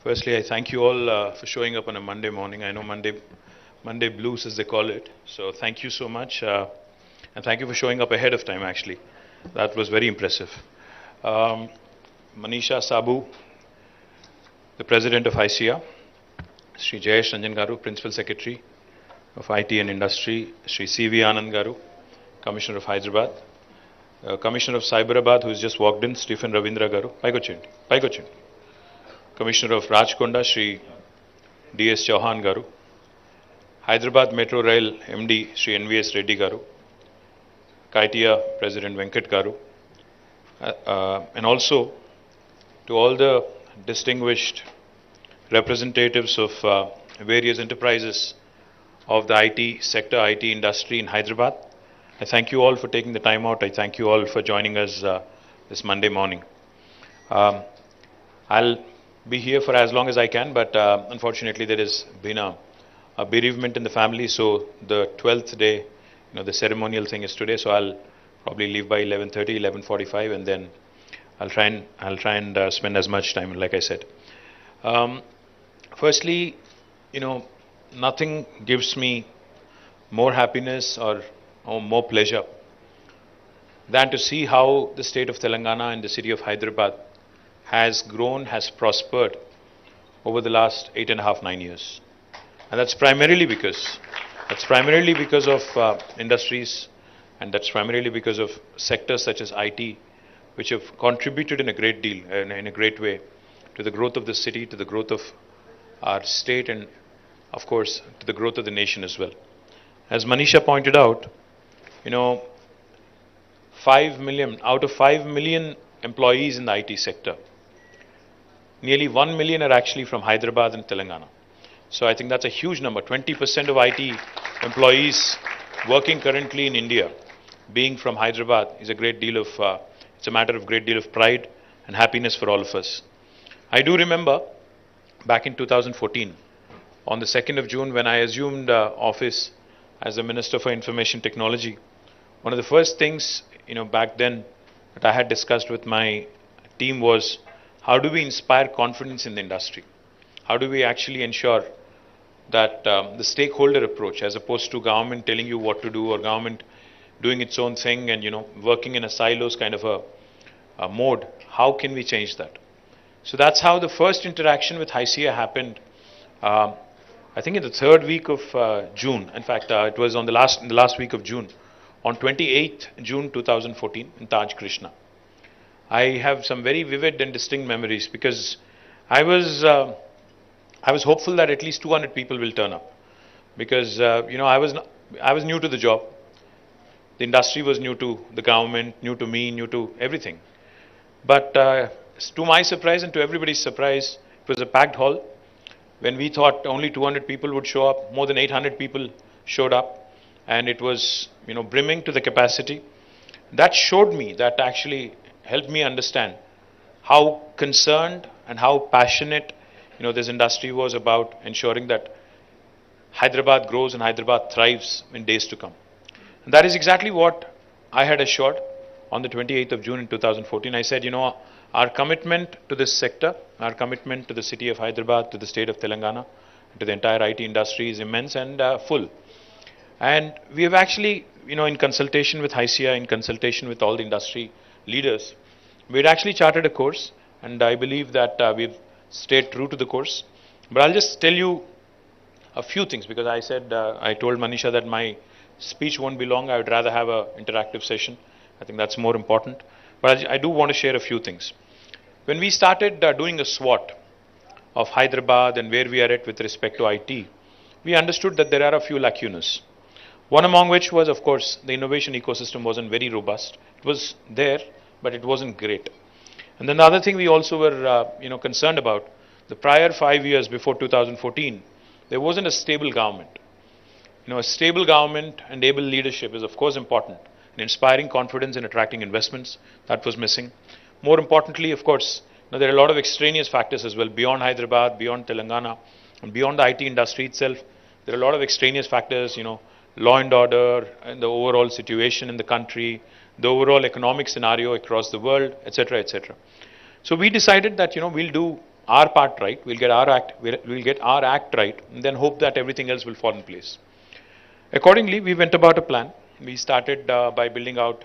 Firstly, I thank you all for showing up on a Monday morning. I know Monday blues as they call it. So thank you so much, and thank you for showing up ahead of time. Actually, that was very impressive. Um, Manisha Sabu, the president of ICIA, Sri Jayesh Ranjan Garu, principal secretary of IT and Industry, Sri CV Anand Garu, commissioner of Hyderabad, commissioner of Cyberabad, who has just walked in, Stephen Ravindra Garu, Paikochindi. Commissioner of Rajkonda, Sri D.S. Chauhan Garu, Hyderabad Metro Rail MD, Sri N.V.S. Reddy Garu, Kaitia President Venkat Garu, and also to all the distinguished representatives of various enterprises of the IT sector, IT industry in Hyderabad. I thank you all for taking the time out. I thank you all for joining us this Monday morning. I'll be here for as long as I can, but unfortunately there has been a bereavement in the family, so the 12th day, the ceremonial thing is today, so I'll probably leave by 11:30, 11:45, and then I'll try and spend as much time, like I said. Firstly, nothing gives me more happiness or more pleasure than to see how the state of Telangana and the city of Hyderabad has grown, has prospered over the last 8.5, 9 years. And that's primarily because of industries, and that's primarily because of sectors such as IT, which have contributed in a great deal, in a great way, to the growth of the city, to the growth of our state, and of course, to the growth of the nation as well. As Manisha pointed out, 5 million, out of 5 million employees in the IT sector, nearly 1 million are actually from Hyderabad and Telangana. So I think that's a huge number. 20% of IT employees working currently in India being from Hyderabad is a great deal of, it's a matter of great deal of pride and happiness for all of us. I do remember back in 2014, on the 2nd of June, when I assumed office as the Minister for Information Technology, one of the first things, back then that I had discussed with my team was, how do we inspire confidence in the industry? How do we actually ensure that the stakeholder approach, as opposed to government telling you what to do or government doing its own thing and working in a silos kind of a mode, how can we change that? So that's how the first interaction with ICIA happened. I think in the third week of June. In fact, it was in the last week of June, on 28th June 2014 in Taj Krishna. I have some very vivid and distinct memories because I was hopeful that at least 200 people will turn up, because I was new to the job. The industry was new to the government, new to me, new to everything. But to my surprise and to everybody's surprise, it was a packed hall. When we thought only 200 people would show up, more than 800 people showed up, and it was brimming to the capacity. That showed me, that actually helped me understand how concerned and how passionate this industry was about ensuring that Hyderabad grows and Hyderabad thrives in days to come. And that is exactly what I had assured on the 28th of June in 2014. I said, our commitment to this sector, our commitment to the city of Hyderabad, to the state of Telangana, to the entire IT industry is immense and full. And we have actually, in consultation with ICIA, in consultation with all the industry leaders, we had actually charted a course, and I believe that we've stayed true to the course. But I'll just tell you a few things, because I said, I told Manisha that my speech won't be long. I would rather have an interactive session. I think that's more important. But I do want to share a few things. When we started doing a SWOT of Hyderabad and where we are at with respect to IT, we understood that there are a few lacunas. One among which was, of course, the innovation ecosystem wasn't very robust. It was there, but it wasn't great. And then the other thing we also were, concerned about, the prior 5 years before 2014, there wasn't a stable government. A stable government and able leadership is, of course, important in inspiring confidence and attracting investments. That was missing. More importantly, of course, there are a lot of extraneous factors as well, beyond Hyderabad, beyond Telangana, and beyond the IT industry itself. There are a lot of extraneous factors, law and order, and the overall situation in the country, the overall economic scenario across the world, etc., etc. So we decided that, we'll do our part right, we'll get our act right, and then hope that everything else will fall in place. Accordingly, we went about a plan. We started by building out,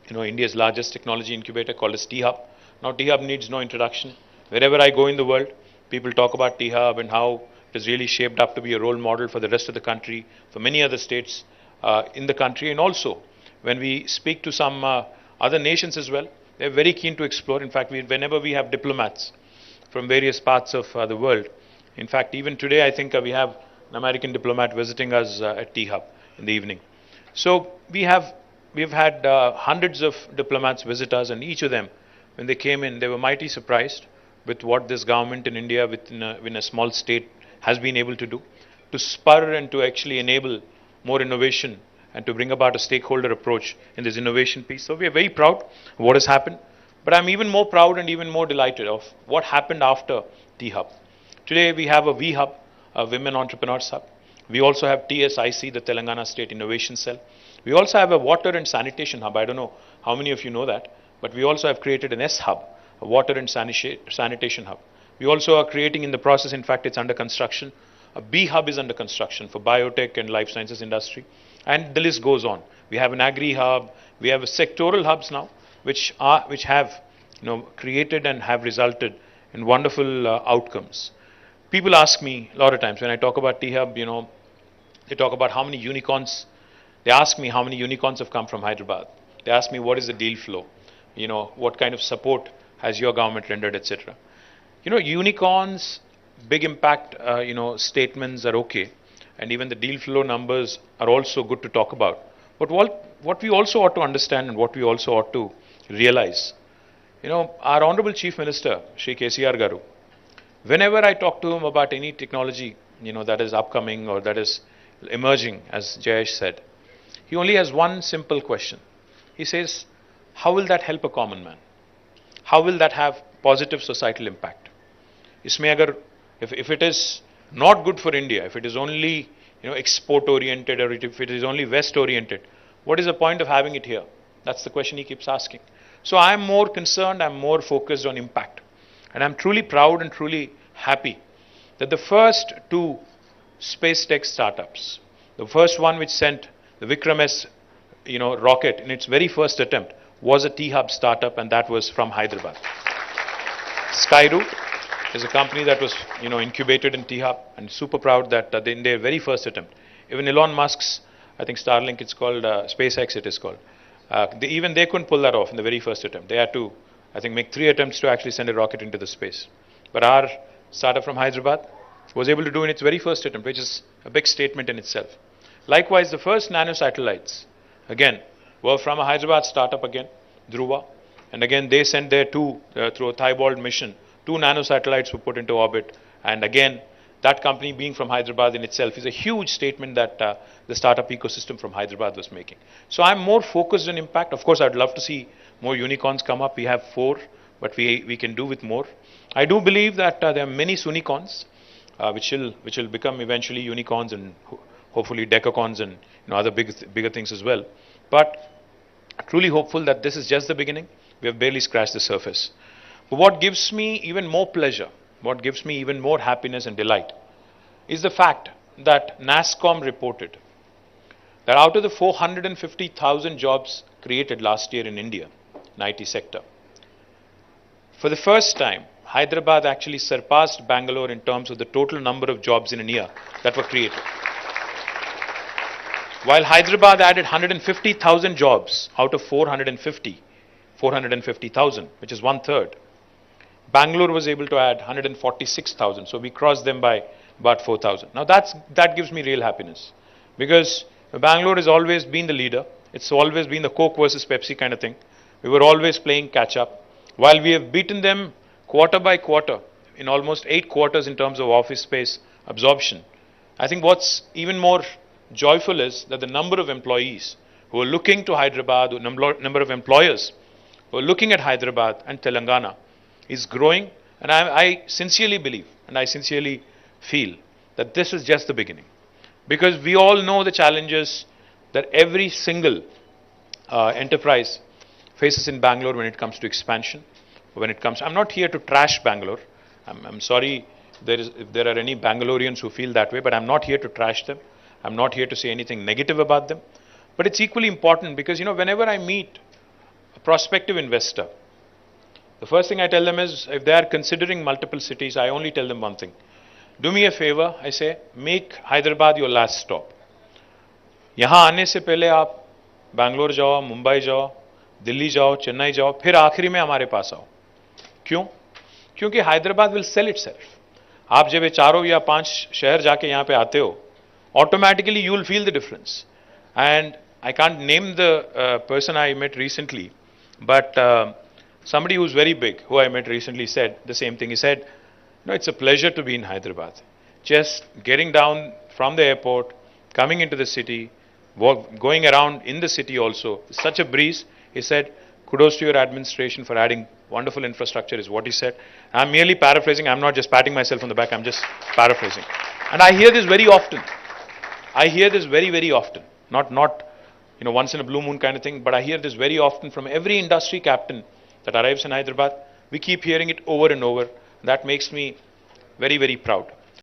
India's largest technology incubator called as T-Hub. Now, T-Hub needs no introduction. Wherever I go in the world, people talk about T-Hub and how it is really shaped up to be a role model for the rest of the country, for many other states in the country, and also when we speak to some other nations as well, they're very keen to explore. In fact, whenever we have diplomats from various parts of the world, in fact, even today, I think we have an American diplomat visiting us at T-Hub in the evening. So we've had hundreds of diplomats visit us, and each of them, when they came in, they were mighty surprised with what this government in India, within a small state, has been able to do, to spur and to actually enable more innovation and to bring about a stakeholder approach in this innovation piece. So we are very proud of what has happened, but I'm even more proud and even more delighted of what happened after T-Hub. Today we have a V-Hub, a Women Entrepreneurs Hub. We also have TSIC, the Telangana State Innovation Cell. We also have a Water and Sanitation Hub. I don't know how many of you know that, but we also have created an S-Hub, a Water and Sanitation Hub. We also are creating in the process, in fact, it's under construction. A B-Hub is under construction for biotech and life sciences industry. And the list goes on. We have an Agri-Hub. We have a sectoral hubs now, which have created and have resulted in wonderful outcomes. People ask me a lot of times when I talk about T-Hub, they talk about how many unicorns. They ask me how many unicorns have come from Hyderabad. They ask me what is the deal flow, what kind of support has your government rendered, etc. Unicorns, big impact, statements are okay, and even the deal flow numbers are also good to talk about. But what we also ought to understand and what we also ought to realize, our Honorable Chief Minister, Shri KCR Garu, whenever I talk to him about any technology, that is upcoming or that is emerging, as Jayesh said, he only has one simple question. He says, how will that help a common man? How will that have positive societal impact? If it is not good for India, if it is only export oriented, or if it is only West oriented, what is the point of having it here? That's the question he keeps asking. So I am more concerned, I'm more focused on impact. And I'm truly proud and truly happy that the first two space tech startups, the first one which sent the Vikram S rocket in its very first attempt, was a T-Hub startup, and that was from Hyderabad. Skyroot is a company that was incubated in T-Hub, and super proud that in their very first attempt, even Elon Musk's, I think Starlink it's called, SpaceX it is called, even they couldn't pull that off in the very first attempt. They had to, I think, make 3 attempts to actually send a rocket into the space. But our startup from Hyderabad was able to do in its very first attempt, which is a big statement in itself. Likewise, the first nanosatellites, again, were from a Hyderabad startup again, Dhruva, and again they sent their through a Thibault mission, 2 nanosatellites were put into orbit, and again, that company being from Hyderabad in itself is a huge statement that the startup ecosystem from Hyderabad was making. So I'm more focused on impact. Of course, I'd love to see more unicorns come up. We have 4, but we can do with more. I do believe that there are many Sunicorns, which will become eventually unicorns and hopefully decacons and other bigger things as well. But truly hopeful that this is just the beginning. We have barely scratched the surface. But what gives me even more pleasure, what gives me even more happiness and delight, is the fact that NASSCOM reported that out of the 450,000 jobs created last year in India, in IT sector, for the first time, Hyderabad actually surpassed Bangalore in terms of the total number of jobs in a year that were created. While Hyderabad added 150,000 jobs out of 450,000, which is 1/3, Bangalore was able to add 146,000. So we crossed them by about 4,000. Now that gives me real happiness, because Bangalore has always been the leader. It's always been the Coke versus Pepsi kind of thing. We were always playing catch up. While we have beaten them quarter by quarter in almost 8 quarters in terms of office space absorption, I think what's even more joyful is that the number of employees who are looking to Hyderabad, the number of employers who are looking at Hyderabad and Telangana is growing. And I sincerely believe and I sincerely feel that this is just the beginning. Because we all know the challenges that every single enterprise faces in Bangalore when it comes to expansion. I'm not here to trash Bangalore. I'm sorry if there are any Bangaloreans who feel that way, but I'm not here to trash them. I'm not here to say anything negative about them. But it's equally important because, whenever I meet a prospective investor, the first thing I tell them is, if they are considering multiple cities, I only tell them one thing. Do me a favor, I say, make Hyderabad your last stop. यहाँ आने से पहले आप बैंगलोर जाओ, मुंबई जाओ, दिल्ली जाओ, चेन्नई जाओ, फिर आखिरी में हमारे पास आओ. क्यों? क्योंकि हैदराबाद विल सेल इटसेल्फ. आप जब ये 4 या 5 शहर जाके यहाँ पे आते हो, automatically you will feel the difference. And I can't name the person I met recently, but somebody who's very big, who I met recently, said the same thing. He said, it's a pleasure to be in Hyderabad. Just getting down from the airport, coming into the city, going around in the city also, such a breeze. He said, kudos to your administration for adding wonderful infrastructure, is what he said. I'm merely paraphrasing. I'm not just patting myself on the back. I'm just paraphrasing. And I hear this very often. I hear this very, very often. Not once in a blue moon kind of thing, but I hear this very often from every industry captain that arrives in Hyderabad. We keep hearing it over and over. That makes me very, very proud.